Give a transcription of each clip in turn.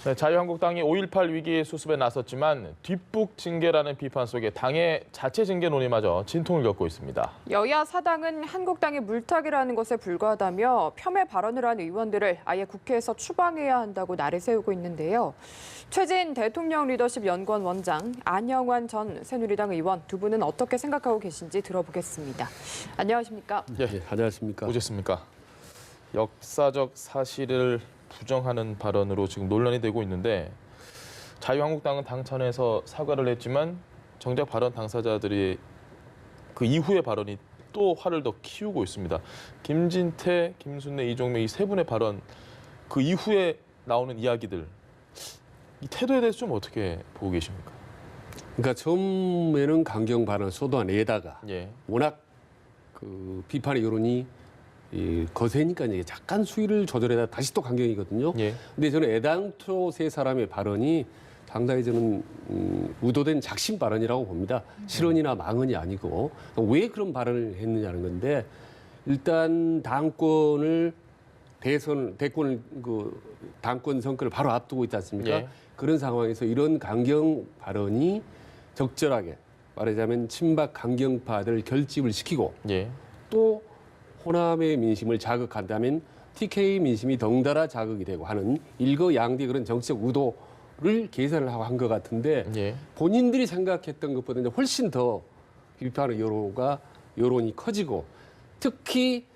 네, 자유한국당이 5.18 위기의 수습에 나섰지만 뒷북 징계라는 비판 속에 당의 자체 징계 논의마저 진통을 겪고 있습니다. 여야 사당은 한국당이 물타기라는 것에 불과하다며 폄훼 발언을 한 의원들을 아예 국회에서 추방해야 한다고 날을 세우고 있는데요. 최진 대통령 리더십 연구원 원장, 안영환 전 새누리당 의원 두 분은 어떻게 생각하고 계신지 들어보겠습니다. 안녕하십니까? 예, 안녕하십니까? 오셨습니까? 역사적 사실을 부정하는 발언으로 지금 논란이 되고 있는데 자유한국당은 당선에서 사과를 했지만 정작 발언 당사자들이 그 이후의 발언이 또 화를 더 키우고 있습니다. 김진태, 김순례, 이종명 이 세 분의 발언 그 이후에 나오는 이야기들 이 태도에 대해서 좀 어떻게 보고 계십니까? 그러니까 처음에는 강경 발언을 쏟아내다가 예. 워낙 그 비판의 여론이 거세니까 이제 잠깐 수위를 조절해다 다시 또 강경이거든요. 예. 근데 저는 애당초 세 사람의 발언이 상당히 저는 의도된 작심 발언이라고 봅니다. 실언이나 망언이 아니고 왜 그런 발언을 했느냐는 건데 일단 당권을 당권 선거를 바로 앞두고 있지 않습니까? 예. 그런 상황에서 이런 강경 발언이 적절하게 말하자면 친박 강경파들 결집을 시키고 예. 또 호남의 민심을 자극한다면 TK 민심이 덩달아 자극이 되고 하는 일거양득의 그런 정치적 의도를 계산을 하고 한 것 같은데 예. 본인들이 생각했던 것보다 이제 훨씬 더 비판의 여론이 커지고 특히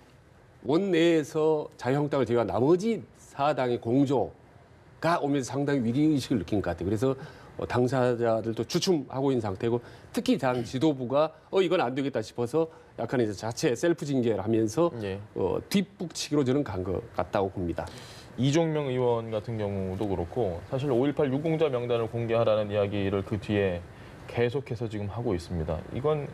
원내에서 자유한국당을 제외한 나머지 사당의 공조가 오면서 상당히 위기의식을 느낀 것 같아요. 그래서 당사자들도 주춤하고 있는 상태고 특히 당 지도부가 이건 안 되겠다 싶어서 약간 이제 자체 셀프 징계를 하면서 예. 뒷북치기로 저는 간 것 같다고 봅니다. 이종명 의원 같은 경우도 그렇고 사실 5.18 유공자 명단을 공개하라는 이야기를 그 뒤에 계속해서 지금 하고 있습니다. 이건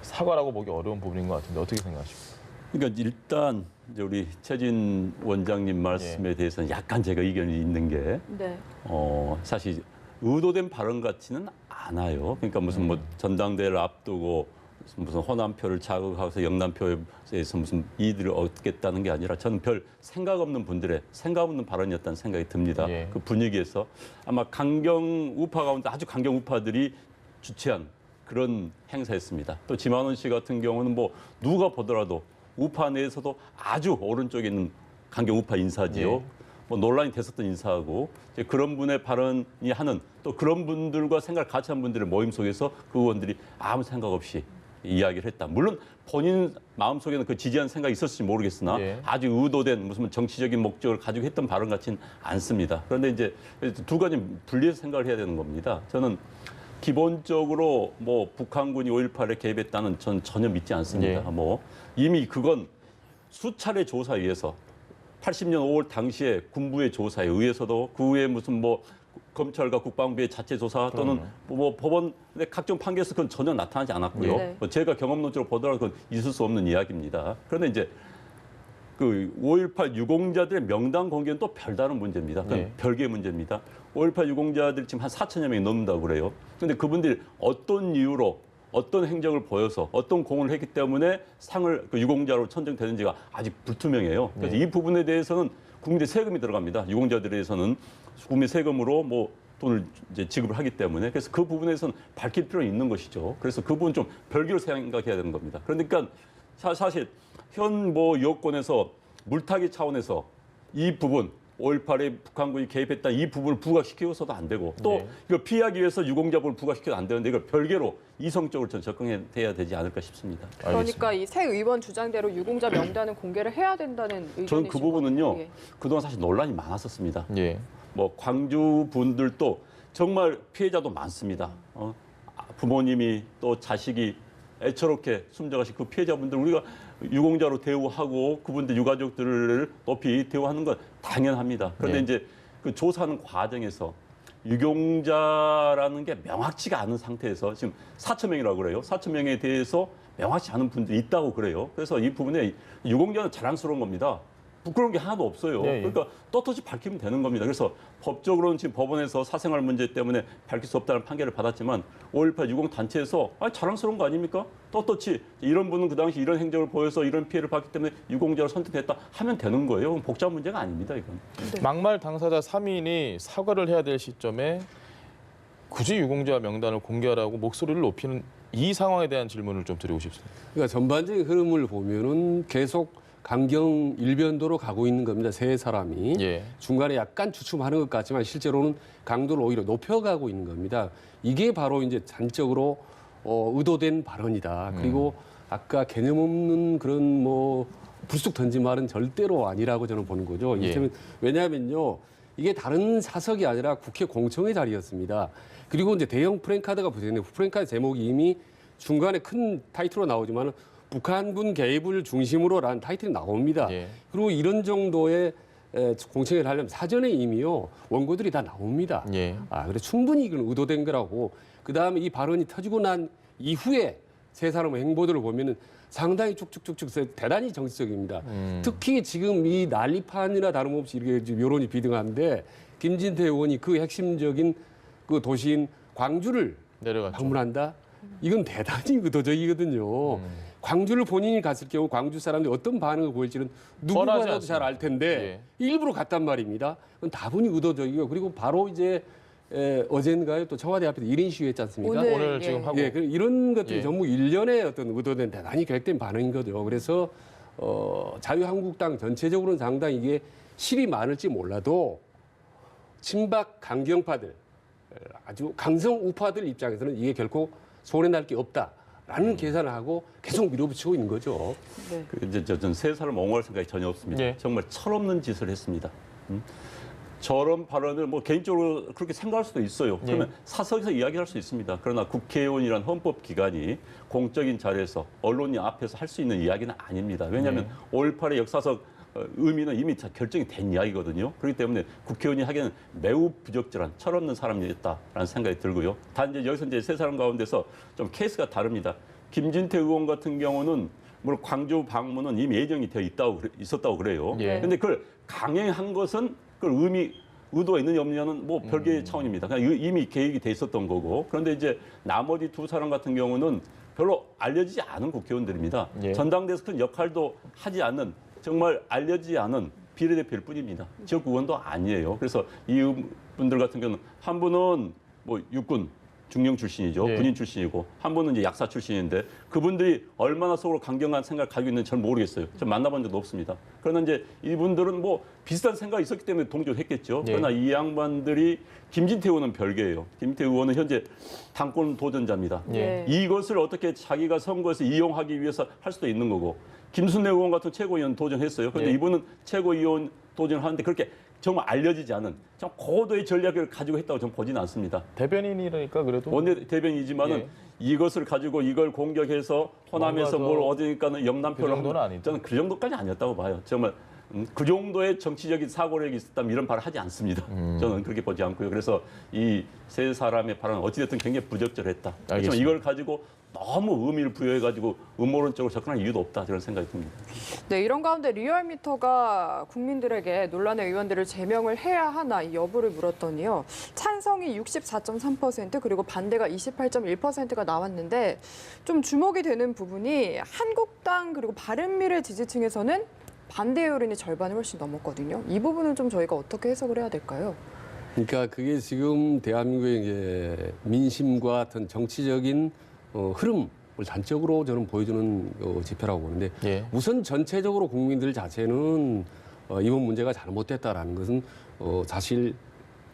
사과라고 보기 어려운 부분인 것 같은데 어떻게 생각하십니까? 그러니까 일단 이제 우리 최진 원장님 말씀에 대해서는 약간 제가 의견이 있는 게 네. 사실 의도된 발언 같지는 않아요. 그러니까 무슨 뭐 전당대회를 앞두고 무슨 호남표를 자극하고서 영남표에서 무슨 이익을 얻겠다는 게 아니라 저는 별 생각 없는 분들의 생각 없는 발언이었다는 생각이 듭니다. 예. 그 분위기에서 아마 강경 우파 가운데 아주 강경 우파들이 주최한 그런 행사였습니다. 또 지만원 씨 같은 경우는 뭐 누가 보더라도 우파 내에서도 아주 오른쪽에 있는 강경 우파 인사지요. 예. 뭐 논란이 됐었던 인사하고 이제 그런 분의 발언이 하는 또 그런 분들과 생각을 같이 한 분들의 모임 속에서 그 의원들이 아무 생각 없이 이야기를 했다. 물론 본인 마음속에는 그 지지하는 생각이 있었을지 모르겠으나 예. 아주 의도된 무슨 정치적인 목적을 가지고 했던 발언 같지는 않습니다. 그런데 이제 두 가지 분리해서 생각을 해야 되는 겁니다. 저는 기본적으로 뭐 북한군이 5.18에 개입했다는 전 전혀 믿지 않습니다. 예. 뭐 이미 그건 수차례 조사에 의해서 80년 5월 당시에 군부의 조사에 의해서도 그 후에 무슨 뭐 검찰과 국방부의 자체 조사 또는 뭐 법원의 각종 판결에서 그건 전혀 나타나지 않았고요. 네. 뭐 제가 경험론적으로 보더라도 그건 있을 수 없는 이야기입니다. 그런데 이제 그 5.18 유공자들의 명단 공개는 또 별다른 문제입니다. 그건 네. 별개의 문제입니다. 5.18 유공자들 지금 한 4천여 명이 넘는다고 그래요. 그런데 그분들이 어떤 이유로 어떤 행적을 보여서 어떤 공헌을 했기 때문에 상을 그 유공자로 선정되는지가 아직 불투명해요. 그래서 네. 이 부분에 대해서는 국민의 세금이 들어갑니다. 유공자들에 대해서는 국민 세금으로 뭐 돈을 이제 지급을 하기 때문에 그래서 그 부분에서는 밝힐 필요는 있는 것이죠. 그래서 그 부분 좀 별개로 생각해야 되는 겁니다. 그러니까 사실 현 뭐 여권에서 물타기 차원에서 이 부분 5.18에 북한군이 개입했다 이 부분을 부각시켜서도 안 되고 또 네. 이걸 피하기 위해서 유공자분을 부각시켜도 안 되는데 이걸 별개로 이성적으로 전 접근해야 되지 않을까 싶습니다. 그러니까 이 새 의원 주장대로 유공자 명단은 공개를 해야 된다는 의견이신 저는 그 부분은요. 거군요. 예. 그동안 사실 논란이 많았었습니다. 예. 뭐 광주 분들도 정말 피해자도 많습니다. 부모님이 또 자식이 애처롭게 숨져가신 그 피해자분들 우리가 유공자로 대우하고 그분들 유가족들을 높이 대우하는 건 당연합니다. 그런데 네. 이제 그 조사하는 과정에서 유공자라는 게 명확치가 않은 상태에서 지금 4천 명이라고 그래요. 4천 명에 대해서 명확치 않은 분들이 있다고 그래요. 그래서 이 부분에 유공자는 자랑스러운 겁니다. 부끄러운 게 하나도 없어요. 예, 예. 그러니까 떳떳이 밝히면 되는 겁니다. 그래서 법적으로는 지금 법원에서 사생활 문제 때문에 밝힐 수 없다는 판결을 받았지만 5.18 유공 단체에서 자랑스러운 거 아닙니까? 떳떳이 이런 분은 그 당시 이런 행적을 보여서 이런 피해를 받기 때문에 유공자를 선택했다 하면 되는 거예요. 그럼 복잡한 문제가 아닙니다. 이건. 막말 당사자 3인이 사과를 해야 될 시점에 굳이 유공자 명단을 공개하라고 목소리를 높이는 이 상황에 대한 질문을 좀 드리고 싶습니다. 그러니까 전반적인 흐름을 보면은 계속 강경 일변도로 가고 있는 겁니다. 세 사람이 예. 중간에 약간 주춤하는 것 같지만 실제로는 강도를 오히려 높여가고 있는 겁니다. 이게 바로 이제 단적으로 의도된 발언이다. 그리고 아까 개념 없는 그런 뭐 불쑥 던진 말은 절대로 아니라고 저는 보는 거죠. 이를테면 왜냐하면요, 이게 다른 사석이 아니라 국회 공청회 자리였습니다. 그리고 이제 대형 프랭카드가 붙어있는데 프랭카드 제목이 이미 중간에 큰 타이틀로 나오지만 북한군 개입을 중심으로라는 타이틀이 나옵니다. 예. 그리고 이런 정도의 공청회를 하려면 사전에 이미요 원고들이 다 나옵니다. 예. 그래서 충분히 이건 의도된 거라고. 그 다음에 이 발언이 터지고 난 이후에 세 사람의 행보들을 보면은 상당히 쭉쭉쭉쭉 대단히 정치적입니다. 특히 지금 이 난리판이나 다름없이 이렇게 지금 여론이 비등한데 김진태 의원이 그 핵심적인 그 도시인 광주를 내려갔죠. 방문한다? 이건 대단히 의도적이거든요. 광주를 본인이 갔을 경우 광주 사람들이 어떤 반응을 보일지는 누구보다도 뻔하지 잘 알 텐데 일부러 갔단 말입니다. 그건 다분히 의도적이고 그리고 바로 이제 어젠가요 또 청와대 앞에서 1인 시위했지 않습니까? 오늘 지금 하고 예, 이런 것들이 예. 전부 일련의 어떤 의도된 대단히 계획된 반응인 거죠. 그래서 자유한국당 전체적으로는 상당히 이게 실이 많을지 몰라도 친박 강경파들 아주 강성 우파들 입장에서는 이게 결코 손해 날 게 없다라는 계산을 하고 계속 밀어붙이고 있는 거죠. 네. 이제 저는 세 사람 옹호할 생각이 전혀 없습니다. 예. 정말 철없는 짓을 했습니다. 저런 발언을 뭐 개인적으로 그렇게 생각할 수도 있어요. 그러면 사석에서 이야기할 수 있습니다. 그러나 국회의원이란 헌법기관이 공적인 자리에서 언론이 앞에서 할 수 있는 이야기는 아닙니다. 왜냐하면 5.18의 역사적 의미는 이미 다 결정이 된 이야기거든요. 그렇기 때문에 국회의원이 하기에는 매우 부적절한 철없는 사람이었다라는 생각이 들고요. 단 이제 여기서 이제 세 사람 가운데서 좀 케이스가 다릅니다. 김진태 의원 같은 경우는 물론 광주 방문은 이미 예정이 되어 있었다고 그래요. 그런데 그걸 강행한 것은 그걸 의도가 있느냐 없느냐는 뭐 별개의 차원입니다. 그냥 이미 계획이 돼 있었던 거고. 그런데 이제 나머지 두 사람 같은 경우는 별로 알려지지 않은 국회의원들입니다. 예. 전당대에서 큰 역할도 하지 않는 정말 알려지지 않은 비례대표일 뿐입니다. 지역구 의원도 아니에요. 그래서 이 분들 같은 경우는 한 분은 뭐 육군 중령 출신이죠. 예. 군인 출신이고 한 분은 이제 약사 출신인데 그분들이 얼마나 속으로 강경한 생각을 가지고 있는지 잘 모르겠어요. 전 만나본 적도 없습니다. 그러나 이제 이분들은 뭐 비슷한 생각이 있었기 때문에 동조를 했겠죠. 예. 그러나 이 양반들이 김진태 의원은 별개예요. 김진태 의원은 현재 당권 도전자입니다. 예. 이것을 어떻게 자기가 선거에서 이용하기 위해서 할 수도 있는 거고 김순례 의원 같은 최고위원 도전했어요. 그런데 예. 이분은 최고위원 도전을 하는데 그렇게 정말 알려지지 않은 좀 고도의 전략을 가지고 했다고 저는 보지는 않습니다. 대변인이라니까 그래도 원내대변이지만은 예. 이것을 가지고 이걸 공격해서 호남에서 뭔가 뭘 얻으니까는 영남표를 그 정도는 하면 아니다. 저는 그 정도까지 아니었다고 봐요. 정말 그 정도의 정치적인 사고력이 있었다면 이런 발을 하지 않습니다. 저는 그렇게 보지 않고요. 그래서 이 세 사람의 발언은 어찌됐든 굉장히 부적절했다. 그렇지만 알겠습니다. 이걸 가지고 너무 의미를 부여해가지고 음모론적으로 접근할 이유도 없다. 그런 생각이 듭니다. 네, 이런 가운데 리얼미터가 국민들에게 논란의 의원들을 제명을 해야 하나 이 여부를 물었더니요. 찬성이 64.3% 그리고 반대가 28.1%가 나왔는데 좀 주목이 되는 부분이 한국당 그리고 바른미래 지지층에서는 반대 여론이 절반을 훨씬 넘었거든요. 이 부분은 좀 저희가 어떻게 해석을 해야 될까요? 그러니까 그게 지금 대한민국의 이제 민심과 어떤 정치적인 흐름을 단적으로 저는 보여주는 지표라고 보는데 예. 우선 전체적으로 국민들 자체는 이번 문제가 잘못됐다라는 것은 사실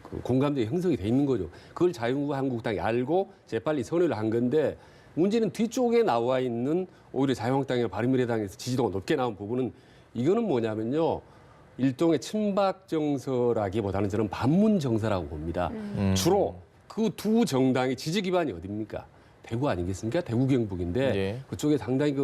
그 공감대가 형성이 돼 있는 거죠. 그걸 자유한국당이 알고 재빨리 선회를 한 건데 문제는 뒤쪽에 나와 있는 오히려 자유한국당이나 바른미래당에서 지지도가 높게 나온 부분은 이거는 뭐냐면요. 일종의 친박 정서라기보다는 저는 반문 정서라고 봅니다. 주로 그 두 정당의 지지 기반이 어디입니까? 대구 아니겠습니까? 대구 경북인데 예. 그쪽에 상당히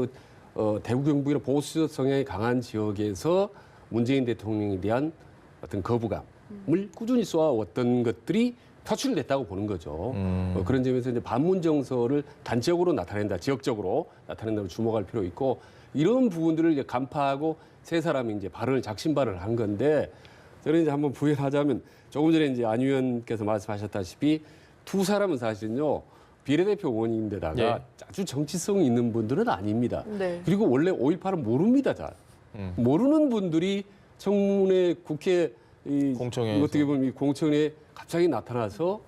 대구 경북이나 보수 성향이 강한 지역에서 문재인 대통령에 대한 어떤 거부감을 꾸준히 쏘아왔던 것들이 표출됐다고 보는 거죠. 그런 점에서 이제 반문 정서를 단적으로 나타낸다, 지역적으로 나타낸다고 주목할 필요 있고 이런 부분들을 이제 간파하고 세 사람이 이제 발언을 작심 발언을 한 건데 저는 이제 한번 부연하자면 조금 전에 이제 안 의원께서 말씀하셨다시피 두 사람은 사실은요 비례대표 의원인데다가 예. 아주 정치성이 있는 분들은 아닙니다. 네. 그리고 원래 5.18은 모릅니다, 잘. 모르는 분들이 청문회 국회 공청회에서. 어떻게 보면 이 공청회에 갑자기 나타나서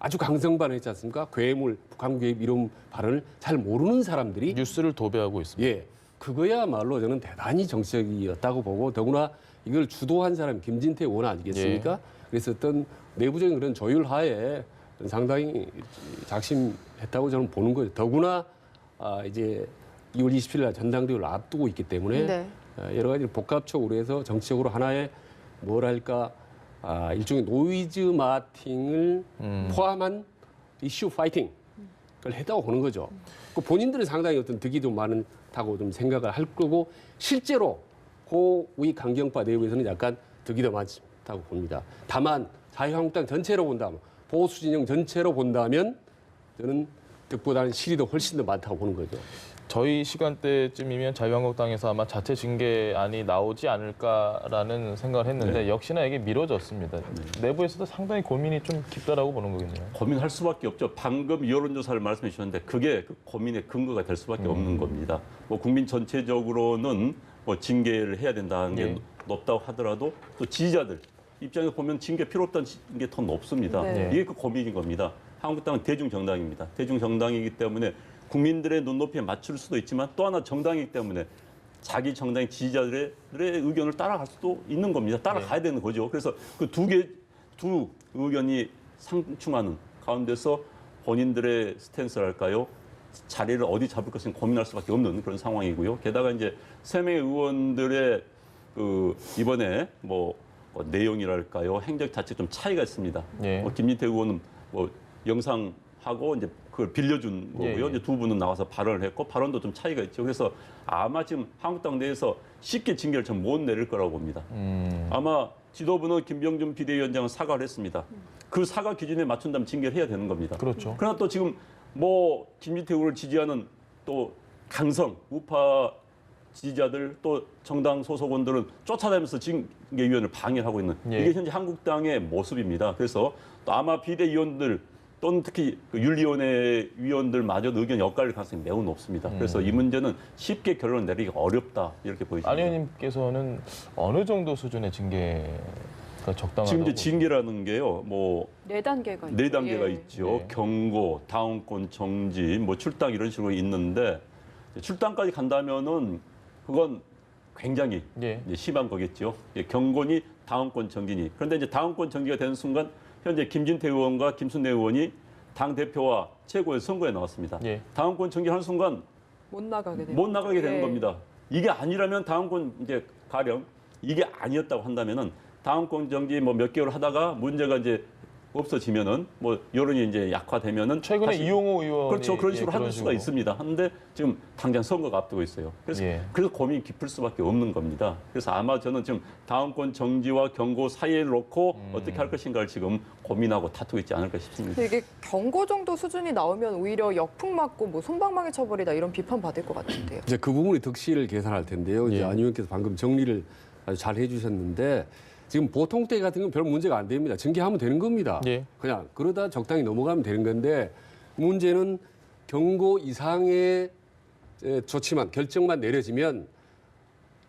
아주 강성반응했지 않습니까? 괴물, 북한 개입 이런 발언을 잘 모르는 사람들이 뉴스를 도배하고 있습니다. 예, 그거야말로 저는 대단히 정치적이었다고 보고 더구나 이걸 주도한 사람이 김진태 의원 아니겠습니까? 그래서 어떤 내부적인 그런 조율하에 상당히 작심했다고 저는 보는 거죠. 더구나 이제 2월 27일 날 전당대회를 앞두고 있기 때문에 네. 여러 가지 복합적으로 해서 정치적으로 하나의 뭐랄까 일종의 노이즈 마팅을 포함한 이슈 파이팅을 했다고 보는 거죠. 그 본인들은 상당히 어떤 득이 좀 많다고 좀 생각을 할 거고 실제로 고위 강경파 내부에서는 약간 득이 더 많다고 봅니다. 다만 자유한국당 전체로 본다면 보수 진영 전체로 본다면 저는 득보다는 실이 더 훨씬 더 많다고 보는 거죠. 저희 시간대쯤이면 자유한국당에서 아마 자체 징계안이 나오지 않을까라는 생각을 했는데 역시나 이게 미뤄졌습니다. 내부에서도 상당히 고민이 좀 깊다라고 보는 거겠네요. 고민할 수밖에 없죠. 방금 여론조사를 말씀해 주셨는데 그게 그 고민의 근거가 될 수밖에 없는 겁니다. 뭐 국민 전체적으로는 뭐 징계를 해야 된다는 게 네. 높다고 하더라도 또 지지자들 입장에서 보면 징계 필요 없다는 게 더 높습니다. 네. 이게 그 고민인 겁니다. 한국당은 대중정당입니다. 대중정당이기 때문에 국민들의 눈높이에 맞출 수도 있지만 또 하나 정당이기 때문에 자기 정당의 지지자들의 의견을 따라갈 수도 있는 겁니다. 따라가야 되는 거죠. 그래서 그 두 의견이 상충하는 가운데서 본인들의 스탠스랄까요? 자리를 어디 잡을 것을 고민할 수밖에 없는 그런 상황이고요. 게다가 이제 세 명의 의원들의 그 이번에 뭐 내용이랄까요? 행적 자체 좀 차이가 있습니다. 예. 김진태 의원은 뭐 영상하고 이제 그걸 빌려준 거고요. 예, 예. 이제 두 분은 나와서 발언을 했고 발언도 좀 차이가 있죠. 그래서 아마 지금 한국당 내에서 쉽게 징계를 좀 못 내릴 거라고 봅니다. 아마 지도부는 김병준 비대위원장은 사과를 했습니다. 그 사과 기준에 맞춘다면 징계를 해야 되는 겁니다. 그렇죠. 그러나 또 지금 뭐 김진태 의원을 지지하는 또 강성 우파 지지자들 또 정당 소속원들은 쫓아다니면서 징계위원을 방해하고 있는 예. 이게 현재 한국당의 모습입니다. 그래서 또 아마 비대위원들 또는 특히 그 윤리위원회 위원들마저 의견 엇갈릴 가능성이 매우 높습니다. 그래서 이 문제는 쉽게 결론 내리기가 어렵다 이렇게 보입니다. 안 의원님께서는 어느 정도 수준의 징계가 적당하다고? 지금 이제 징계라는 게요, 뭐 네 단계가 있죠. 네 단계가 예. 있죠. 네. 경고, 당원권 정지, 뭐 출당 이런 식으로 있는데 출당까지 간다면은 그건 굉장히 예. 이제 심한 거겠죠. 경고니 당원권 정지니. 그런데 이제 당원권 정지가 되는 순간 현재 김진태 의원과 김순례 의원이 당 대표와 최고의 선거에 나왔습니다. 예. 당원권 정지하는 순간 못 나가게 되는 못 나가게 되는 예. 겁니다. 이게 아니라면 당원권 이제 가령 이게 아니었다고 한다면은 당원권 정지 뭐 몇 개월 하다가 문제가 이제 없어지면은 뭐 여론이 이제 약화되면은 최근에 다시 이용호 의원이 그렇죠. 그런 식으로 그런 할 수가 있습니다. 하는데 지금 당장 선거가 앞두고 있어요. 그래서 예. 그래서 고민이 깊을 수밖에 없는 겁니다. 그래서 아마 저는 지금 당원권 정지와 경고 사이에 놓고 어떻게 할 것인가를 지금 고민하고 다투고 있지 않을까 싶습니다. 근데 이게 경고 정도 수준이 나오면 오히려 역풍 맞고 뭐 솜방망이 처벌이다 이런 비판 받을 것 같은데요. 이제 그 부분이 득실을 계산할 텐데요. 이제 예. 안 의원께서 방금 정리를 아주 잘 해주셨는데 지금 보통 때 같은 건 별 문제가 안 됩니다. 징계하면 되는 겁니다. 예. 그냥 그러다 적당히 넘어가면 되는 건데 문제는 경고 이상의 조치만 결정만 내려지면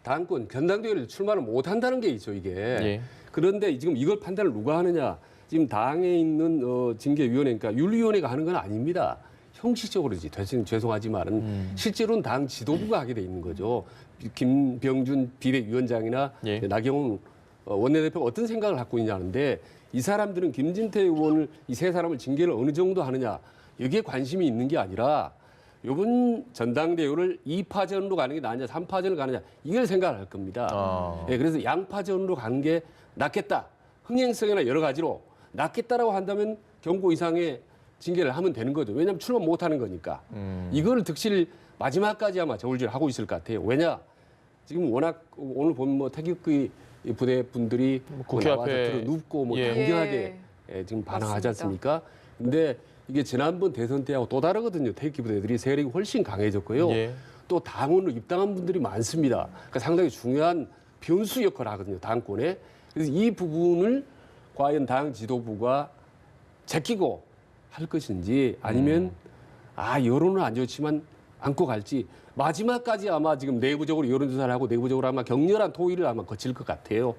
당권 전당대회를 출마를 못 한다는 게 있죠 이게. 예. 그런데 지금 이걸 판단을 누가 하느냐? 지금 당에 있는 징계위원회니까 윤리위원회가 하는 건 아닙니다. 형식적으로지 죄송하지만은 실제로는 당 지도부가 하게 돼 있는 거죠. 김병준 비대위원장이나 예. 나경원 원내대표가 어떤 생각을 갖고 있냐는데 이 사람들은 김진태 의원을 이 세 사람을 징계를 어느 정도 하느냐 여기에 관심이 있는 게 아니라 이번 전당대회를 2파전으로 가는 게 나으냐 3파전을 가느냐 이걸 생각을 할 겁니다. 아. 예, 그래서 양파전으로 가는 게 낫겠다. 흥행성이나 여러 가지로 낫겠다라고 한다면 경고 이상의 징계를 하면 되는 거죠. 왜냐하면 출마 못하는 거니까. 이걸 득실 마지막까지 아마 저울질하고 있을 것 같아요. 왜냐? 지금 워낙 오늘 보면 뭐 태극기 부대 분들이 국회 나와서 앞에 들어 눕고 뭐 예. 강경하게 지금 반항하지 맞습니다. 않습니까? 근데 이게 지난번 대선 때하고 또 다르거든요. 태극기 부대들이 세력이 훨씬 강해졌고요. 예. 또 당원으로 입당한 분들이 많습니다. 그러니까 상당히 중요한 변수 역할을 하거든요, 당권에. 그래서 이 부분을 과연 당 지도부가 제끼고 할 것인지 아니면 여론은 안 좋지만 안고 갈지 마지막까지 아마 지금 내부적으로 여론조사를 하고 내부적으로 아마 격렬한 토의를 아마 거칠 것 같아요.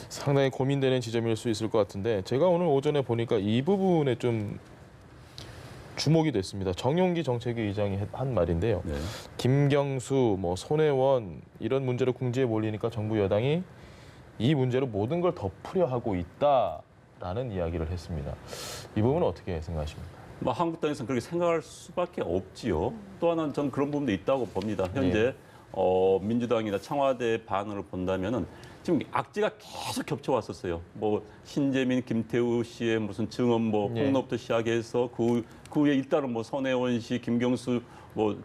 상당히 고민되는 지점일 수 있을 것 같은데 제가 오늘 오전에 보니까 이 부분에 좀 주목이 됐습니다. 정용기 정책위 의장이 한 말인데요. 네. 김경수, 손혜원 이런 문제로 궁지에 몰리니까 정부 여당이 이 문제로 모든 걸 덮으려 하고 있다라는 이야기를 했습니다. 이 부분은 어떻게 생각하십니까? 한국당에서는 그렇게 생각할 수밖에 없지요. 또 하나는 저는 그런 부분도 있다고 봅니다. 현재 민주당이나 청와대 반응을 본다면은 지금 악재가 계속 겹쳐왔었어요. 신재민, 김태우 씨의 무슨 증언 폭로부터 시작해서 그 후에 일단은 손혜원 씨, 김경수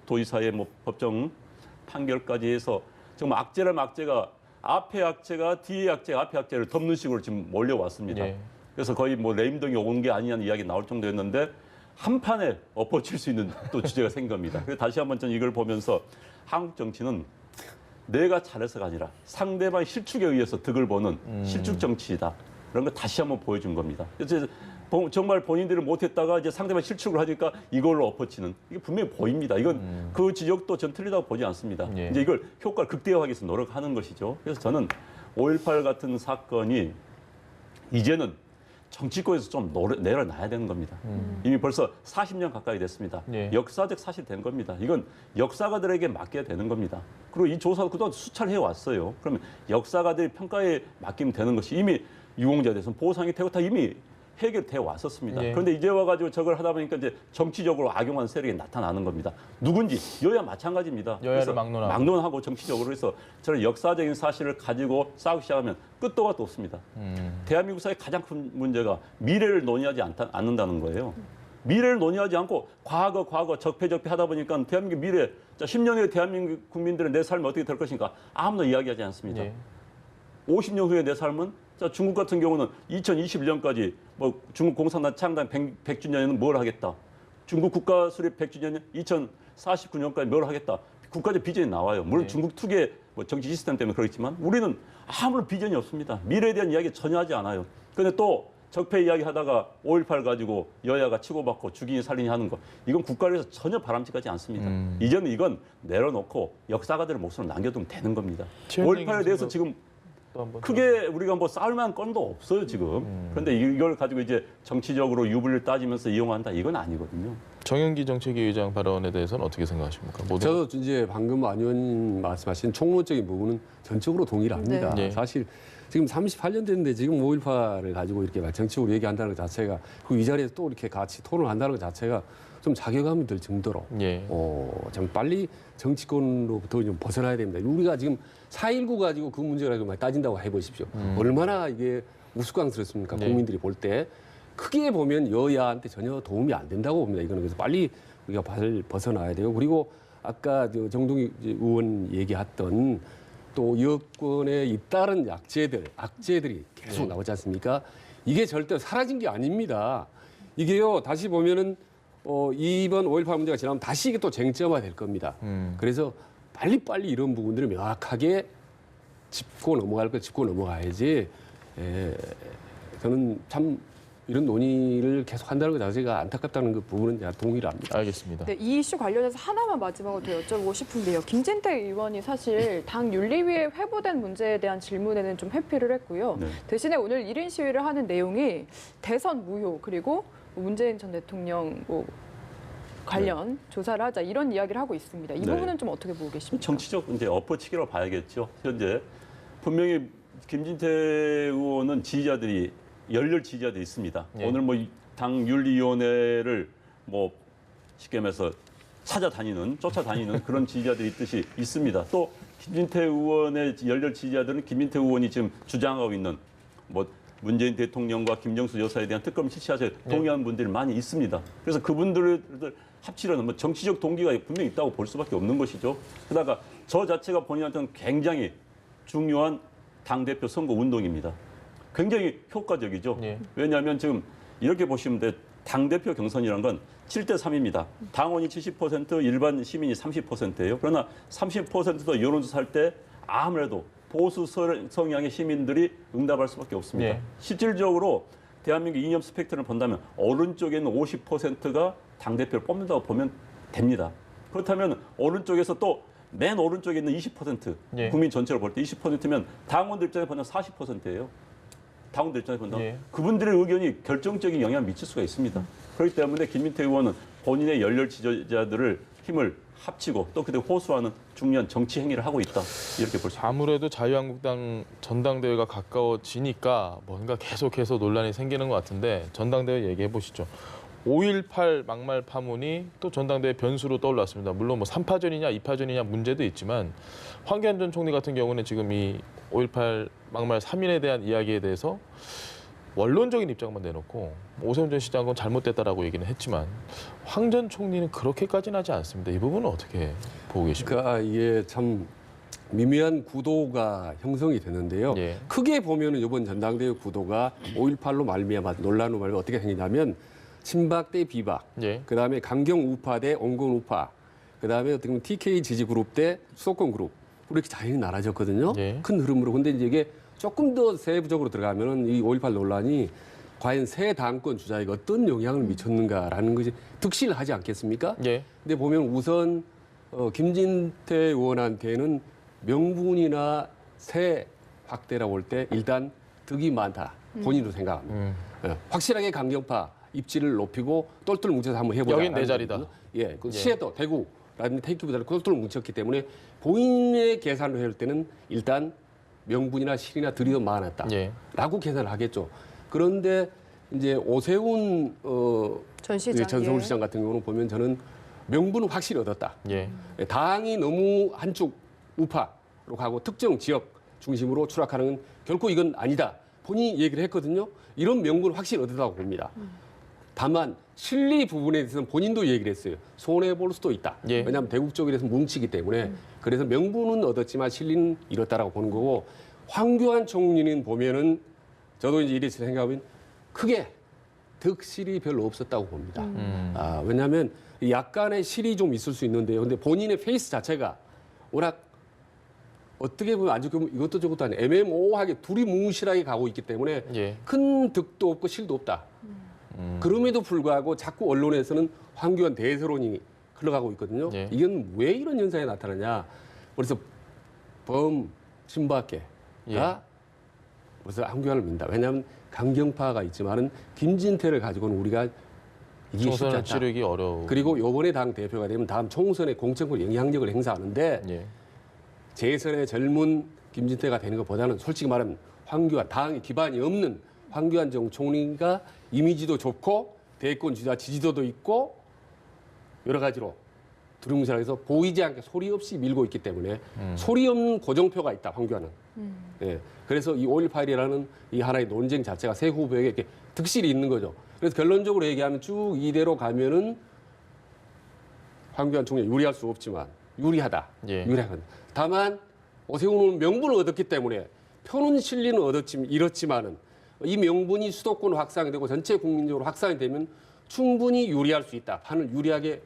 도의사의 법정 판결까지 해서 지금 악재라면 악재가 앞에 악재가 뒤에 악재가 앞에 악재를 덮는 식으로 지금 몰려왔습니다. 예. 그래서 거의 레임덕이 온 게 아니냐는 이야기 나올 정도였는데 한 판에 엎어칠 수 있는 또 주제가 생긴 겁니다. 그래서 다시 한번 저는 이걸 보면서 한국 정치는 내가 잘해서가 아니라 상대방의 실축에 의해서 득을 보는 실축 정치이다. 그런 걸 다시 한번 보여준 겁니다. 그래서 정말 본인들이 못했다가 이제 상대방 실축을 하니까 이걸로 엎어치는 이게 분명히 보입니다. 이건 그 지적도 전 틀리다고 보지 않습니다. 예. 이제 이걸 효과를 극대화하기 위해서 노력하는 것이죠. 그래서 저는 5.18 같은 사건이 이제는 정치권에서 좀 내려놔야 되는 겁니다. 이미 벌써 40년 가까이 됐습니다. 예. 역사적 사실이 된 겁니다. 이건 역사가들에게 맡겨야 되는 겁니다. 그리고 이 조사도 그동안 수차례 해왔어요. 그러면 역사가들이 평가에 맡기면 되는 것이 이미 유공자에 대해서는 보상이 되고 다 이미 해결돼 왔었습니다. 예. 그런데 이제 와가지고 저걸 하다 보니까 이제 정치적으로 악용한 세력이 나타나는 겁니다. 누군지 여야 마찬가지입니다. 여야를 그래서 막론하고. 막론하고 정치적으로 해서 저는 역사적인 사실을 가지고 싸우기 시작하면 끝도 가 없습니다. 대한민국 사회의 가장 큰 문제가 미래를 논의하지 않는다는 거예요. 미래를 논의하지 않고 과거 적폐 하다 보니까 대한민국 미래, 10년 후에 대한민국 국민들의 내 삶이 어떻게 될 것인가 아무도 이야기하지 않습니다. 예. 50년 후에 내 삶은 중국 같은 경우는 2021년까지 중국 공산당 창당 100주년에는 뭘 하겠다. 중국 국가 수립 100주년 2049년까지 뭘 하겠다. 국가적 비전이 나와요. 물론 중국 특유의 정치 시스템 때문에 그렇지만 우리는 아무런 비전이 없습니다. 미래에 대한 이야기 전혀 하지 않아요. 그런데 또 적폐 이야기 하다가 5.18 가지고 여야가 치고받고 죽이니 살리니 하는 거 이건 국가를 위해서 전혀 바람직하지 않습니다. 이제는 이건 내려놓고 역사가들의 몫으로 남겨두면 되는 겁니다. 5.18에 대해서 지금 크게 우리가 싸울 만한 건도 없어요, 지금. 그런데 이걸 가지고 이제 정치적으로 유불리를 따지면서 이용한다, 이건 아니거든요. 정용기 정책위 의장 발언에 대해서는 어떻게 생각하십니까? 저도 이제 방금 안 의원님 말씀하신 총론적인 부분은 전적으로 동의를 합니다. 네. 사실 지금 38년 됐는데 지금 5.18을 가지고 이렇게 정치적으로 얘기한다는 것 자체가 그 이 자리에서 또 이렇게 같이 토론을 한다는 것 자체가 좀 자괴감이 들 정도로 예. 좀 빨리 정치권으로부터 좀 벗어나야 됩니다. 우리가 지금 4.19 가지고 그 문제를 가지고 많이 따진다고 해보십시오. 얼마나 이게 우스꽝스럽습니까? 네. 국민들이 볼 때. 크게 보면 여야한테 전혀 도움이 안 된다고 봅니다. 이거는 그래서 빨리 우리가 발을 벗어나야 돼요. 그리고 아까 정동희 의원 얘기했던 또 여권에 잇따른 악재들이 계속 나오지 않습니까? 이게 절대 사라진 게 아닙니다. 이게요, 다시 보면은 이번 5.18 문제가 지나면 다시 이게 또 쟁점화 될 겁니다. 그래서 빨리빨리 이런 부분들을 명확하게 짚고 넘어갈 걸 짚고 넘어가야지. 저는 참 이런 논의를 계속 한다는 것 자체가 안타깝다는 그 부분은 제가 동의를 합니다. 알겠습니다. 네, 이 이슈 관련해서 하나만 마지막으로 더 여쭤보고 싶은데요. 김진태 의원이 사실 당 윤리위에 회부된 문제에 대한 질문에는 좀 회피를 했고요. 네. 대신에 오늘 1인 시위를 하는 내용이 대선 무효 그리고 문재인 전 대통령 관련 조사를 하자 이런 이야기를 하고 있습니다. 이 네. 부분은 좀 어떻게 보고 계십니까? 정치적 이제 엎어치기로 봐야겠죠. 현재 분명히 김진태 의원은 지지자들이 열렬 지지자들이 있습니다. 예. 오늘 당 윤리위원회를 쉽게 말해서 쫓아다니는 그런 지지자들이 있습니다. 또 김진태 의원의 열렬 지지자들은 김진태 의원이 지금 주장하고 있는 문재인 대통령과 김정수 여사에 대한 특검 실시하세요. 동의하는 분들이 많이 있습니다. 그래서 그분들을 합치려는 정치적 동기가 분명히 있다고 볼 수밖에 없는 것이죠. 게다가 저 자체가 본인한테는 굉장히 중요한 당대표 선거 운동입니다. 굉장히 효과적이죠. 예. 왜냐하면 지금 이렇게 보시면 돼. 당대표 경선이란 건 7대 3입니다. 당원이 70%, 일반 시민이 30%예요. 그러나 30%도 여론조사 할 때 아무래도 보수 성향의 시민들이 응답할 수밖에 없습니다. 예. 실질적으로 대한민국 이념 스펙트럼을 본다면 오른쪽에 있는 50%가 당대표를 뽑는다고 보면 됩니다. 그렇다면 오른쪽에서 또 맨 오른쪽에 있는 20% 예. 국민 전체로 볼 때 20%면 당원들 입장에 본다면 40%예요. 당원들 입장에 본다면 예. 그분들의 의견이 결정적인 영향을 미칠 수가 있습니다. 그렇기 때문에 김민태 의원은 본인의 열렬 지지자들을 힘을 합치고 또 그때 호소하는 중요한 정치 행위를 하고 있다. 이렇게 볼 수 있습니다. 아무래도 자유한국당 전당대회가 가까워지니까 뭔가 계속해서 논란이 생기는 것 같은데 전당대회 얘기해 보시죠. 5.18 막말 파문이 또 전당대회 변수로 떠올랐습니다. 물론 뭐 3파전이냐 2파전이냐 문제도 있지만 황교안 전 총리 같은 경우는 지금 이 5.18 막말 3인에 대한 이야기에 대해서 원론적인 입장만 내놓고 오세훈 전 시장은 잘못됐다라고 얘기는 했지만 황 전 총리는 그렇게까지는 하지 않습니다. 이 부분은 어떻게 보고 계십니까? 그러니까 이게 참 미묘한 구도가 형성이 되는데요. 예. 크게 보면은 이번 전당대회 구도가 5.18로 말미암아 논란으로 말미암아 어떻게 생기냐면 친박 대 비박, 예. 그다음에 강경 우파 대 온건 우파, 그다음에 어떻게 보면 TK 지지 그룹 대 수도권 그룹 이렇게 자연히 나눠졌거든요. 예. 큰 흐름으로. 근데 이제 이게 조금 더 세부적으로 들어가면은 이 5.18 논란이 과연 새 당권 주자에게 어떤 영향을 미쳤는가라는 것이 득실하지 않겠습니까? 예. 근데 보면 우선 김진태 의원한테는 명분이나 새 확대라고 볼 때 일단 득이 많다. 본인도 생각합니다. 확실하게 강경파 입지를 높이고 똘똘 뭉쳐서 한번 해보자. 여긴 내 자리다. 예, 그 시에도 대구라는 테이크보다는 똘똘 뭉쳤기 때문에 본인의 계산을 할 때는 일단 명분이나 실이나 득이 더 많았다. 예. 라고 계산을 하겠죠. 그런데 이제 오세훈 전 시장. 전 서울시장 같은 경우는 보면 저는 명분은 확실히 얻었다. 예. 당이 너무 한쪽 우파로 가고 특정 지역 중심으로 추락하는 건 결코 이건 아니다. 본인이 얘기를 했거든요. 이런 명분은 확실히 얻었다고 봅니다. 다만 실리 부분에 대해서는 본인도 얘기를 했어요. 손해볼 수도 있다. 예. 왜냐하면 대국 쪽에서 뭉치기 때문에. 그래서 명분은 얻었지만 실리는 잃었다라고 보는 거고 황교안 총리는 보면은 저도 이제 이래서 생각하면 크게 득실이 별로 없었다고 봅니다. 왜냐하면 약간의 실이 좀 있을 수 있는데요. 근데 본인의 페이스 자체가 워낙 어떻게 보면 아주 이것도 저것도 아니에요. 애매모호하게 둘이 뭉실하게 가고 있기 때문에 예. 큰 득도 없고 실도 없다. 그럼에도 불구하고 자꾸 언론에서는 황교안 대세론이 흘러가고 있거든요. 예. 이건 왜 이런 현상이 나타나냐. 그래서 친박계가 예. 그래서 황교안을 민다. 왜냐하면 강경파가 있지만은 김진태를 가지고는 우리가 이기기 쉽지 총선을 않다. 치르기 어려워. 그리고 이번에 당 대표가 되면 다음 총선에 공천권 영향력을 행사하는데 예. 재선의 젊은 김진태가 되는 것보다는 솔직히 말하면 황교안 당의 기반이 없는 황교안 전 총리가 이미지도 좋고 대권 주자 지지도도 있고 여러 가지로 두루뭉실하게서 보이지 않게 소리 없이 밀고 있기 때문에 소리 없는 고정표가 있다 황교안은. 예. 그래서 이 5.18이라는 이 하나의 논쟁 자체가 새 후보에게 이렇게 득실이 있는 거죠. 그래서 결론적으로 얘기하면 쭉 이대로 가면은 황교안 총리 유리할 수 없지만 유리하다. 예. 유리하다. 다만 오세훈은 명분을 얻었기 때문에 표는 실리는 잃었지만은 이 명분이 수도권 확산되고 전체 국민적으로 확산이 되면 충분히 유리할 수 있다. 판을 유리하게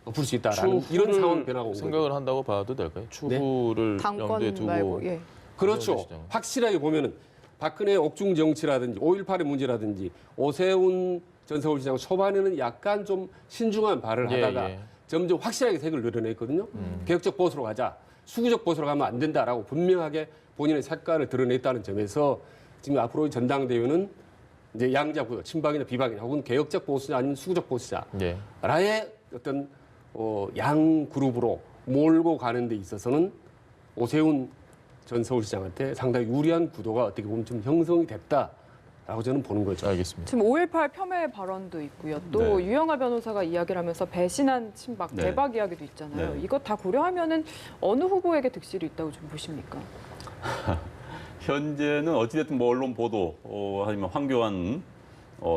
엎을 수 있다라는 이런 상황 변화가 온 거죠. 생각을 한다고 봐도 될까요? 추후를 염두에 당권 두고 말고 예. 그렇죠. 시장. 확실하게 보면은 박근혜 옥중 정치라든지 5.18의 문제라든지 오세훈 전 서울시장 초반에는 약간 좀 신중한 발을 예, 하다가 예. 점점 확실하게 색을 늘어냈거든요. 개혁적 보수로 가자. 수구적 보수로 가면 안 된다라고 분명하게 본인의 색깔을 드러냈다는 점에서 지금 앞으로 전당대회는 이제 양자 구도, 친박이나 비박이나 혹은 개혁적 보수냐 아니면 수구적 보수냐라의 예. 어떤 양 그룹으로 몰고 가는 데 있어서는 오세훈 전 서울시장한테 상당히 유리한 구도가 어떻게 보면 좀 형성이 됐다라고 저는 보는 거죠. 알겠습니다. 지금 5.18 폄훼 발언도 있고요. 또 네. 유영하 변호사가 이야기를 하면서 배신한 친박, 네. 대박 이야기도 있잖아요. 네. 이거 다 고려하면은 어느 후보에게 득실이 있다고 좀 보십니까? 현재는 어찌됐든 뭐 언론 보도 아니면 황교안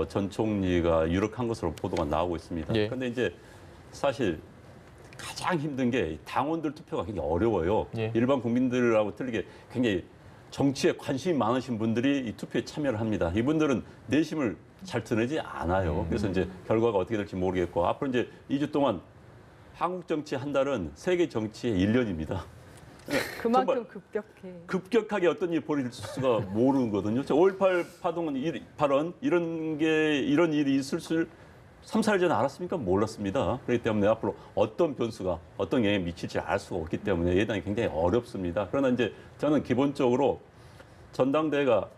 전 총리가 유력한 것으로 보도가 나오고 있습니다. 예. 그런데 이제 사실 가장 힘든 게 당원들 투표가 굉장히 어려워요. 예. 일반 국민들하고 틀리게 굉장히 정치에 관심이 많으신 분들이 이 투표에 참여를 합니다. 이분들은 내심을 잘 드러내지 않아요. 그래서 이제 결과가 어떻게 될지 모르겠고 앞으로 이제 2주 동안 한국 정치 한 달은 세계 정치의 1년입니다. 그만큼 급격해. 급격하게 어떤 일이 벌어질지가 모르거든요. 5.18 발언 이런 일이 있을 줄 3, 4일 전에 알았습니까? 몰랐습니다. 그렇기 때문에 앞으로 어떤 변수가 어떤 영향을 미칠지 알 수가 없기 때문에 예단이 굉장히 어렵습니다. 그러나 이제 저는 기본적으로 전당대회가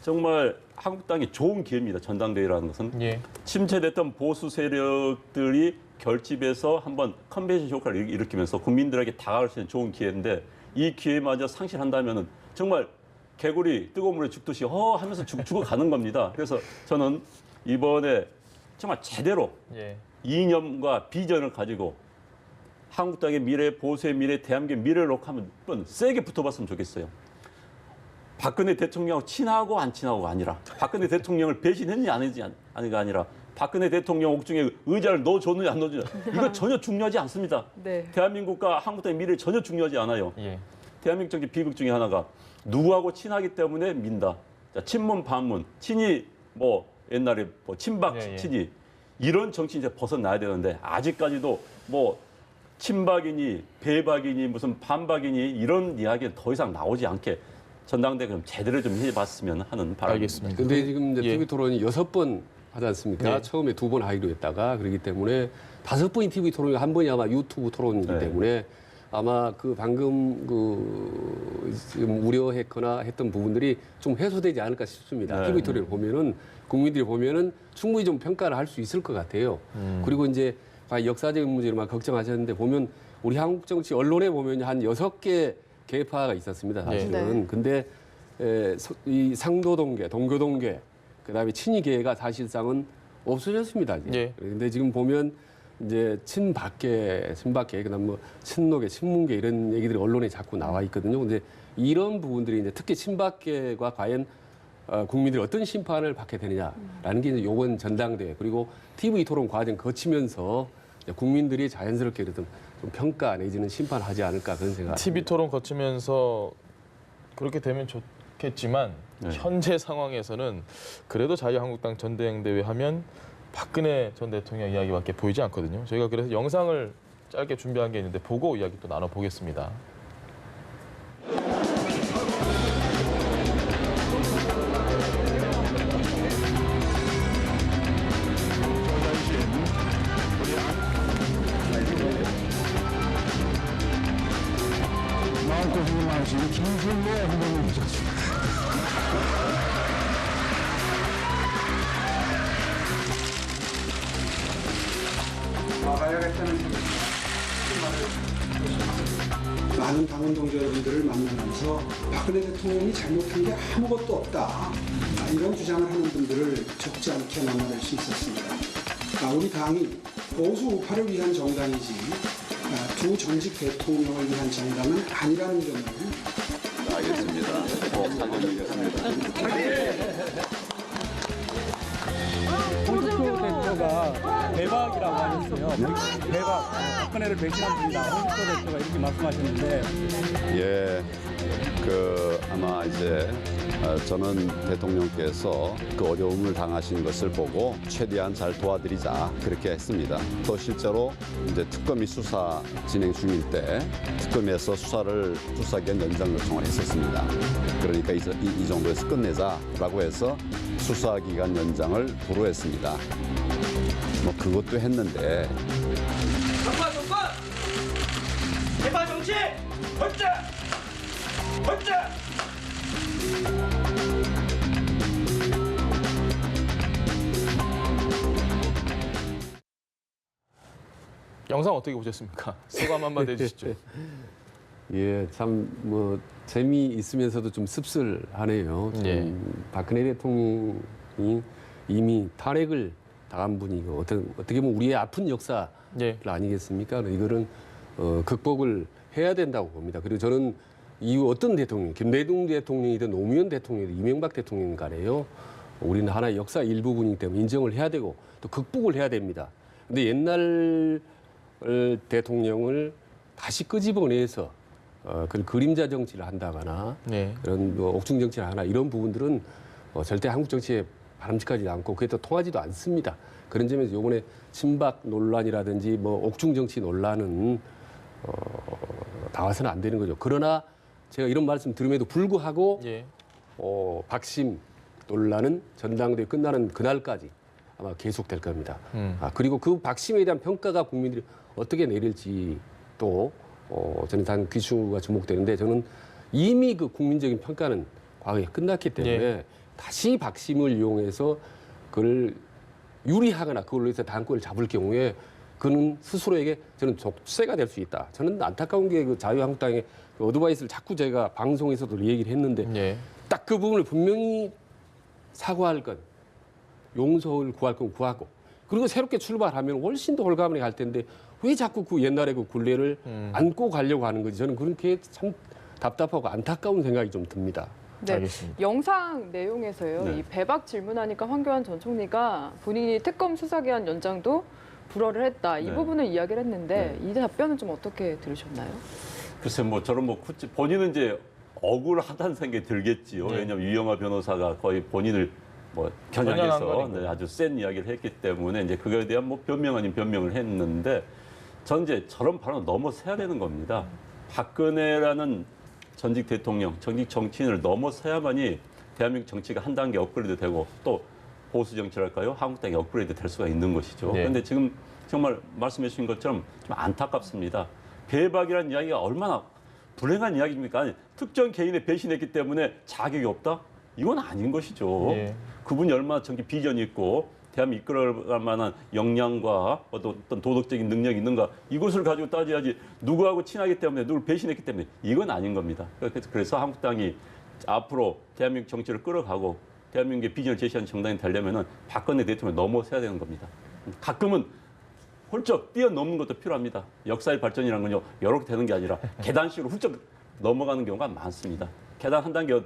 정말 한국당이 좋은 기회입니다. 전당대회라는 것은 예. 침체됐던 보수 세력들이 결집해서 한번 컨벤션 효과를 일으키면서 국민들에게 다가갈 수 있는 좋은 기회인데 이 기회마저 상실한다면은 정말 개구리 뜨거운 물에 죽듯이 하면서 죽어가는 겁니다. 그래서 저는 이번에 정말 제대로 예. 이념과 비전을 가지고 한국당의 미래, 보수의 미래, 대한민국의 미래를 놓고 한번 세게 붙어봤으면 좋겠어요. 박근혜 대통령하고 친하고 안 친하고가 아니라 박근혜 대통령을 배신했느냐 안 했느냐가 아니라 박근혜 대통령 옥중에 의자를 넣어줬느냐 안 넣어줬느냐 이거 전혀 중요하지 않습니다. 네. 대한민국과 한국당의 미래를 전혀 중요하지 않아요. 예. 대한민국 정치 비극 중에 하나가 누구하고 친하기 때문에 민다. 자, 친문 반문 친이 뭐 옛날에 뭐 친박 예, 예. 친이 이런 정치 이제 벗어나야 되는데 아직까지도 뭐 친박이니 배박이니 무슨 반박이니 이런 이야기는 더 이상 나오지 않게 전당대 그럼 제대로 좀 해봤으면 하는 바람입니다. 알겠습니다. 근데 지금 이제 예. TV 토론이 6번 하지 않습니까? 네. 처음에 2번 하기로 했다가 그렇기 때문에 5번이 TV 토론이 한 번이 아마 유튜브 토론이기 네. 때문에 아마 그 방금 지금 우려했거나 했던 부분들이 좀 해소되지 않을까 싶습니다. 네. TV 토론을 보면은 국민들이 보면은 충분히 좀 평가를 할 수 있을 것 같아요. 그리고 이제 과연 역사적인 문제로만 걱정하셨는데 보면 우리 한국 정치 언론에 보면 한 6개 계파가 있었습니다. 사실은. 네. 근데 이 상도동계, 동교동계, 그다음에 친이계가 사실상은 없어졌습니다. 이제. 예. 근데 지금 보면 이제 친박계, 그다음 뭐 친노계, 친문계 이런 얘기들이 언론에 자꾸 나와 있거든요. 근데 이런 부분들이 이제 특히 친박계가 과연 국민들이 어떤 심판을 받게 되느냐라는 게 이제 요번 전당대회 그리고 TV 토론 과정 거치면서 이제 국민들이 자연스럽게 그래도 좀 평가 내지는 심판하지 않을까 그런 생각. TV 토론 거치면서 그렇게 되면 좋겠지만 네. 현재 상황에서는 그래도 자유한국당 전대행대회 하면 박근혜 전 대통령 이야기밖에 보이지 않거든요. 저희가 그래서 영상을 짧게 준비한 게 있는데 보고 이야기 또 나눠보겠습니다. 마음고생이 많으신 김승모 후보님 모셨습니다. 많은 당원 동지 여러분들을 만나면서 박근혜 대통령이 잘못한 게 아무것도 없다. 이런 주장을 하는 분들을 적지 않게 만나뵐 수 있었습니다. 우리 당이 보수 우파를 위한 정당이지 두 전직 대통령을 위한 정당은 아니라는 점을 홍준표 대표가 대박이라고 하셨어요. 대박. 박근혜를 배신한 분이다. 홍준표 대표가 이렇게 말씀하셨는데 예, 아마 이제 저는 대통령께서 그 어려움을 당하신 것을 보고 최대한 잘 도와드리자 그렇게 했습니다. 또 실제로 이제 특검이 수사 진행 중일 때 특검에서 수사기한 연장 요청을 했었습니다. 그러니까 이 정도에서 끝내자라고 해서 수사기간 연장을 불허했습니다. 뭐 그것도 했는데. 정권! 대파 정치! 번째! 영상 어떻게 보셨습니까? 소감 한마디 해주시죠. 예, 참 뭐 재미있으면서도 좀 씁쓸하네요. 좀 예. 박근혜 대통령이 이미 탄핵을 당한 분이고 어떻게 보면 우리의 아픈 역사 예. 아니겠습니까? 이거는 극복을 해야 된다고 봅니다. 그리고 저는 이후 어떤 대통령, 김대중 대통령이든 노무현 대통령이든 이명박 대통령 간에요. 우리는 하나의 역사 일부분이기 때문에 인정을 해야 되고 또 극복을 해야 됩니다. 근데 옛날 대통령을 다시 끄집어내서 그 그림자 정치를 한다거나 네. 그런 뭐 옥중 정치를 하나 이런 부분들은 절대 한국 정치에 바람직하지 않고 그게 또 통하지도 않습니다. 그런 점에서 이번에 친박 논란이라든지 뭐 옥중 정치 논란은 나와서는 안 되는 거죠. 그러나 제가 이런 말씀 들음에도 불구하고 예. 박심 논란은 전당대회 끝나는 그날까지 아마 계속될 겁니다. 그리고 그 박심에 대한 평가가 국민들이 어떻게 내릴지 또 저는 단 귀추가 주목되는데 저는 이미 그 국민적인 평가는 과거에 끝났기 때문에 예. 다시 박심을 이용해서 그걸 유리하거나 그걸로 해서 당권을 잡을 경우에 그는 스스로에게 저는 족쇄가 될 수 있다. 저는 안타까운 게 그 자유한국당의 그 어드바이스를 자꾸 제가 방송에서도 얘기를 했는데 예. 딱 그 부분을 분명히 사과할 건 용서를 구할 건 구하고 그리고 새롭게 출발하면 훨씬 더 홀가분하게 갈 텐데 왜 자꾸 그 옛날에 그 굴레를 안고 가려고 하는 거지? 저는 그런 게 참 답답하고 안타까운 생각이 좀 듭니다. 네, 알겠습니다. 영상 내용에서요. 네. 이 배박 질문하니까 황교안 전 총리가 본인이 특검 수사기한 연장도 불허를 했다. 이 네. 부분을 이야기를 했는데 이 답변은 좀 어떻게 들으셨나요? 글쎄 뭐 저런 뭐 굳이 본인은 이제 억울하다는 생각이 들겠지요. 네. 왜냐하면 유영하 변호사가 거의 본인을 뭐 겨냥한 겨냥해서 거니까. 네, 아주 센 이야기를 했기 때문에 이제 그거에 대한 뭐 변명 아닌 변명을 했는데 전 이제 저런 발언을 넘어서야 되는 겁니다. 박근혜라는 전직 대통령, 전직 정치인을 넘어서야만이 대한민국 정치가 한 단계 업그레이드 되고 또 보수 정치랄까요? 한국당이 업그레이드 될 수가 있는 것이죠. 네. 그런데 지금 정말 말씀해 주신 것처럼 좀 안타깝습니다. 배박이라는 이야기가 얼마나 불행한 이야기입니까? 아니, 특정 개인에 배신했기 때문에 자격이 없다? 이건 아닌 것이죠. 예. 그분이 얼마나 정치 비전이 있고 대한민국 이끌어갈 만한 역량과 어떤 도덕적인 능력이 있는가 이것을 가지고 따져야지 누구하고 친하기 때문에 누구를 배신했기 때문에 이건 아닌 겁니다. 그래서 한국당이 앞으로 대한민국 정치를 끌어가고 대한민국의 비전을 제시하는 정당이 되려면 박근혜 대통령을 넘어서야 되는 겁니다. 가끔은 훌쩍 뛰어넘는 것도 필요합니다. 역사의 발전이라는 건요, 이렇게 되는 게 아니라 계단식으로 훌쩍 넘어가는 경우가 많습니다. 계단 한 단계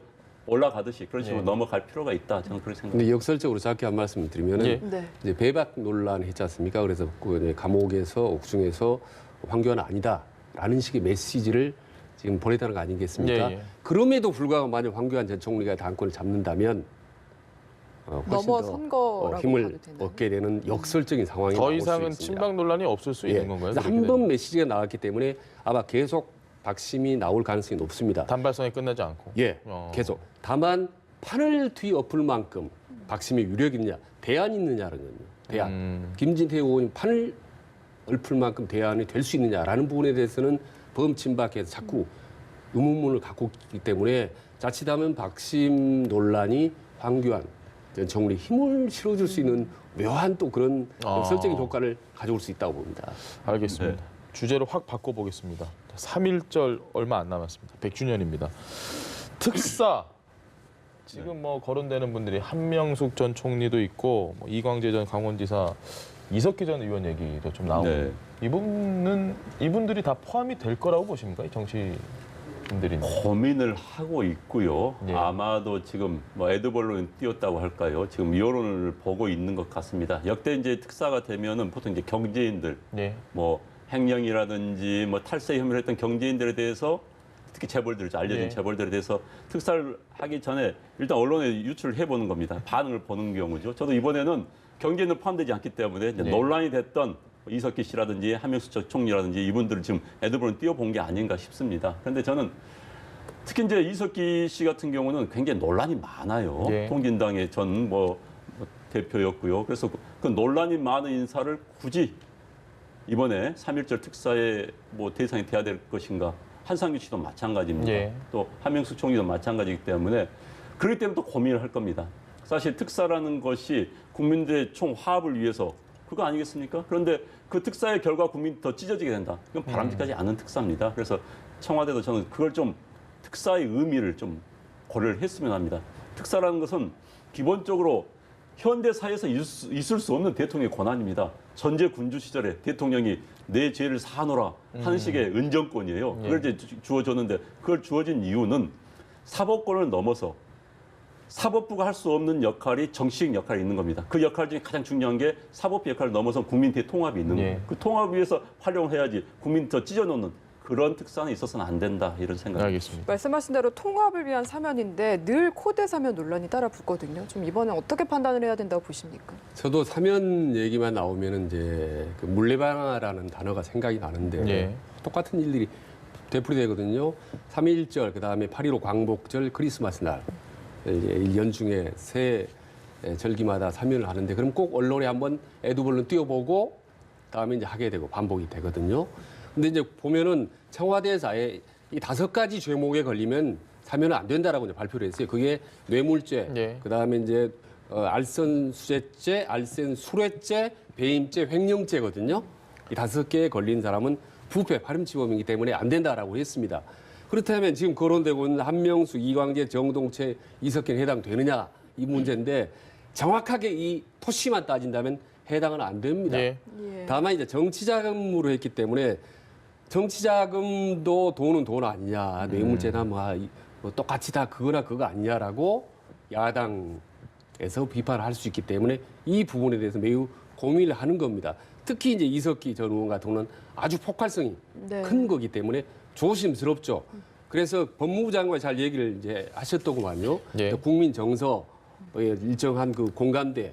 올라가듯이 그런 식으로 예. 넘어갈 필요가 있다. 저는 그렇게 생각합니다. 근데 역설적으로 짧게 한 말씀 드리면은 예. 네. 이제 배박 논란 했지 않습니까? 그래서 그 이제 감옥에서 옥중에서 황교안 아니다라는 식의 메시지를 지금 보냈다는 거 아니겠습니까? 예, 예. 그럼에도 불구하고 만약 황교안 전 총리가 당권을 잡는다면 훨씬 넘어선 거라고 더 힘을 봐도 되나요? 얻게 되는 역설적인 상황이 더 나올 수 이상은 있습니다. 친박 논란이 없을 수 있는 건가요? 그렇게 한 번 되면? 메시지가 나왔기 때문에 아마 계속 박심이 나올 가능성이 높습니다. 단발성에 끝나지 않고. 예, 어. 계속. 다만 판을 뒤엎을 만큼 박심이 유력 있느냐, 대안이 있느냐는 거요. 대안. 김진태 의원이 판을 엎을 만큼 대안이 될 수 있느냐라는 부분에 대해서는 범친박해서 자꾸 의문문을 갖고 있기 때문에 자칫하면 박심 논란이 황교안 전 총리 힘을 실어줄 수 있는 묘한 또 그런 역설적인 효과를 가져올 수 있다고 봅니다. 알겠습니다. 네. 주제를 확 바꿔보겠습니다. 3.1절 얼마 안 남았습니다. 100주년입니다. 특사. 지금 뭐 거론되는 분들이 한명숙 전 총리도 있고 뭐 이광재 전 강원지사, 이석기 전 의원 얘기도 좀 나오고 네. 이분들이 다 포함이 될 거라고 보십니까? 이 정치인들이. 고민을 하고 있고요. 예. 아마도 지금 뭐 에드벌룬 띄웠다고 할까요? 지금 여론을 보고 있는 것 같습니다. 역대 이제 특사가 되면은 보통 이제 경제인들, 네. 뭐 횡령이라든지 뭐 탈세 혐의를 했던 경제인들에 대해서 특히 재벌들, 알려진 예. 재벌들에 대해서 특사를 하기 전에 일단 언론에 유출을 해보는 겁니다. 반응을 보는 경우죠. 저도 이번에는 경제인은 포함되지 않기 때문에 이제 네. 논란이 됐던 이석기 씨라든지 한명숙 총리라든지 이분들을 지금 에드벌룬 띄워본 게 아닌가 싶습니다. 그런데 저는 특히 이제 이석기 씨 같은 경우는 굉장히 논란이 많아요. 예. 통진당의 전 대표였고요. 그래서 그 논란이 많은 인사를 굳이 이번에 3.1절 특사의 대상이 돼야 될 것인가. 한상규 씨도 마찬가지입니다. 예. 또 한명숙 총리도 마찬가지이기 때문에 그렇기 때문에 또 고민을 할 겁니다. 사실 특사라는 것이 국민들의 총화합을 위해서 그거 아니겠습니까? 그런데 그 특사의 결과 국민이 더 찢어지게 된다. 이건 바람직하지 않은 특사입니다. 그래서 청와대도 저는 그걸 좀 특사의 의미를 좀 고려를 했으면 합니다. 특사라는 것은 기본적으로 현대 사회에서 있을 수 없는 대통령의 권한입니다. 전제 군주 시절에 대통령이 내 죄를 사하노라 하는 식의 은정권이에요. 그걸 이제 주어졌는데 그걸 주어진 이유는 사법권을 넘어서 사법부가 할 수 없는 역할이 정치적 역할이 있는 겁니다. 그 역할 중에 가장 중요한 게 사법부 역할을 넘어서 국민 대통합이 있는 거예요. 예. 그 통합을 위해서 활용을 해야지 국민 더 찢어놓는 그런 특성이 있어서는 안 된다 이런 생각입니다. 알겠습니다. 말씀하신 대로 통합을 위한 사면인데 늘 코대 사면 논란이 따라 붙거든요. 좀 이번에 어떻게 판단을 해야 된다고 보십니까? 저도 사면 얘기만 나오면은 이제 그 물레방아라는 단어가 생각이 나는데 예. 똑같은 일들이 되풀이되거든요. 3.1절, 그다음에 8.15 광복절, 크리스마스 날 이제 연중에 새 절기마다 사면을 하는데 그럼 꼭 언론에 한번 애두벌룬 띄워보고 다음에 이제 하게 되고 반복이 되거든요. 근데 이제 보면은 청와대에서 아예 이 5가지 죄목에 걸리면 사면은 안 된다라고 이제 발표를 했어요. 그게 뇌물죄, 예. 그다음에 이제 알선수재죄, 알선술회죄, 배임죄, 횡령죄거든요. 이 5개에 걸린 사람은 부패, 파렴치범이기 때문에 안 된다라고 했습니다. 그렇다면 지금 거론되고 있는 한명수, 이광재, 정동채, 이석현에 해당되느냐 이 문제인데 정확하게 이 토시만 따진다면 해당은 안 됩니다. 예. 다만 이제 정치자금으로 했기 때문에 정치자금도 돈은 돈 아니냐, 뇌물죄나 뭐 똑같이 다 그거나 그거 아니냐라고 야당에서 비판을 할 수 있기 때문에 이 부분에 대해서 매우 고민을 하는 겁니다. 특히 이제 이석기 전 의원 같은 경우는 아주 폭발성이 네. 큰 거기 때문에 조심스럽죠. 그래서 법무부 장관이 잘 얘기를 이제 하셨더구만요. 예. 국민 정서에 일정한 그 공감대가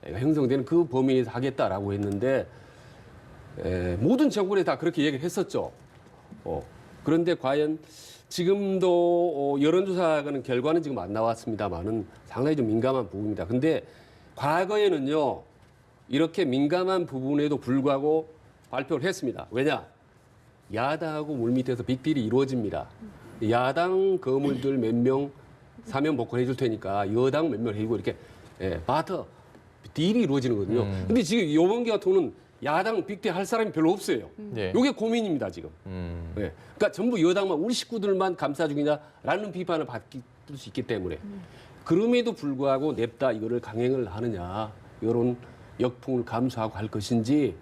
형성되는 그 범위 내에서 하겠다라고 했는데 모든 정권이 다 그렇게 얘기를 했었죠. 그런데 과연 지금도 여론조사는 결과는 지금 안 나왔습니다만은 상당히 좀 민감한 부분입니다. 근데 과거에는요 이렇게 민감한 부분에도 불구하고 발표를 했습니다. 왜냐? 야당하고 물밑에서 빅딜이 이루어집니다. 야당 거물들 몇 명 사면 복권해 줄 테니까 여당 몇 명 해주고 이렇게 바터 딜이 이루어지는 거거든요. 근데 지금 이번 같은 경우는 야당 빅딜 할 사람이 별로 없어요. 예. 이게 고민입니다 지금. 그러니까 전부 여당만 우리 식구들만 감싸 주기냐라는 비판을 받을 수 있기 때문에 그럼에도 불구하고 냅다 이거를 강행을 하느냐 이런 역풍을 감수하고 할 것인지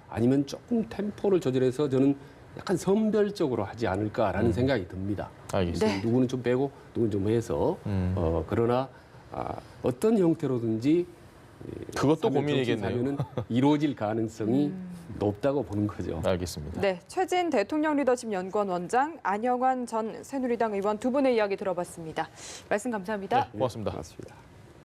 아니면 조금 템포를 조절해서 저는 약간 선별적으로 하지 않을까라는 생각이 듭니다. 알겠습니다. 네. 누구는 좀 빼고 누구는 좀 해서 그러나 어떤 형태로든지 그것도 사면 고민이겠네요. 정치 사면은 이루어질 가능성이 높다고 보는 거죠. 알겠습니다. 네, 최진 대통령 리더십 연구원 원장, 안영환 전 새누리당 의원 두 분의 이야기 들어봤습니다. 말씀 감사합니다. 네, 고맙습니다. 고맙습니다.